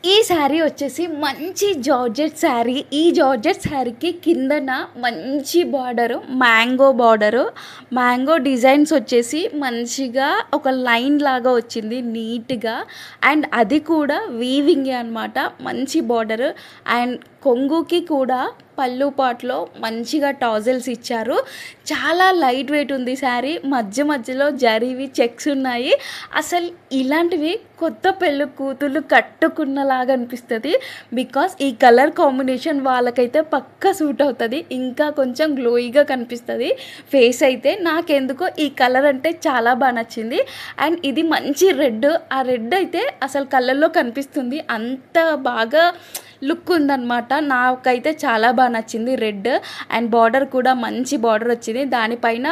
ఈ శారీ వచ్చేసి మంచి జార్జెట్ శారీ. ఈ జార్జెట్ శారీకి కిందన మంచి బార్డరు, మ్యాంగో డిజైన్స్ వచ్చేసి మంచిగా ఒక లైన్ లాగా వచ్చింది నీట్గా. అండ్ అది కూడా వీవింగే అనమాట. మంచి బార్డరు అండ్ కొంగుకి కూడా పళ్ళు పాట్లో మంచిగా టాజల్స్ ఇచ్చారు. చాలా లైట్ వెయిట్ ఉంది శారీ. మధ్యలో జరీవి చెక్స్ ఉన్నాయి. అసలు ఇలాంటివి కొత్త పెళ్ళి కూతుళ్ళు కట్టుకున్నలాగా అనిపిస్తుంది. బికాస్ ఈ కలర్ కాంబినేషన్ వాళ్ళకైతే పక్కా సూట్ అవుతుంది. ఇంకా కొంచెం గ్లోయిగా కనిపిస్తుంది ఫేస్ అయితే. నాకెందుకో ఈ కలర్ అంటే చాలా బాగా నచ్చింది. అండ్ ఇది మంచి రెడ్. ఆ రెడ్ అయితే అసలు కలర్లో కనిపిస్తుంది. అంత బాగా లుక్ ఉందన్నమాట. నాకైతే చాలా బాగా నచ్చింది రెడ్. అండ్ బార్డర్ కూడా మంచి బార్డర్ వచ్చింది. దానిపైన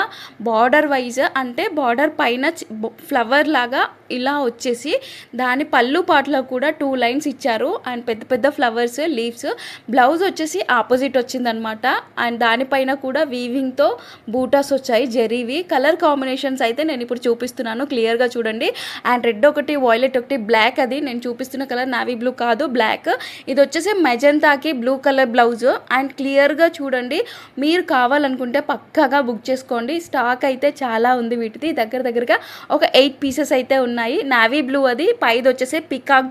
బార్డర్ వైజ్ అంటే బార్డర్ పైన ఫ్లవర్ లాగా ఇలా వచ్చేసి దాని పళ్ళు పాటలో కూడా 2 లైన్స్ ఇచ్చారు. అండ్ పెద్ద పెద్ద ఫ్లవర్స్ లీవ్స్. బ్లౌజ్ వచ్చేసి ఆపోజిట్ వచ్చిందనమాట. అండ్ దానిపైన కూడా వీవింగ్తో బూటాస్ వచ్చాయి జరీవి. కలర్ కాంబినేషన్స్ అయితే నేను ఇప్పుడు చూపిస్తున్నాను, క్లియర్గా చూడండి. అండ్ రెడ్ ఒకటి, వైలెట్ ఒకటి, బ్లాక్. అది నేను చూపిస్తున్న కలర్ నావీ బ్లూ కాదు, బ్లాక్. ఇది వచ్చేసి మెజంతాకి బ్లూ కలర్ బ్లౌజ్. అండ్ క్లియర్గా చూడండి. మీరు కావాలనుకుంటే పక్కాగా బుక్ చేసుకోండి. స్టాక్ అయితే చాలా ఉంది వీటిది. దగ్గరగా ఒక 8 పీసెస్ అయితే ఉన్నాయి. నావీ బ్లూ అది, పైది వచ్చేసి పికాక్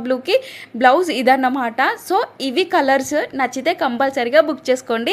బ్లూకి బ్లౌజ్ ఇదన్నమాట. సో ఇవి కలర్స్ నచ్చితే కంపల్సరీగా బుక్ చేసుకోండి.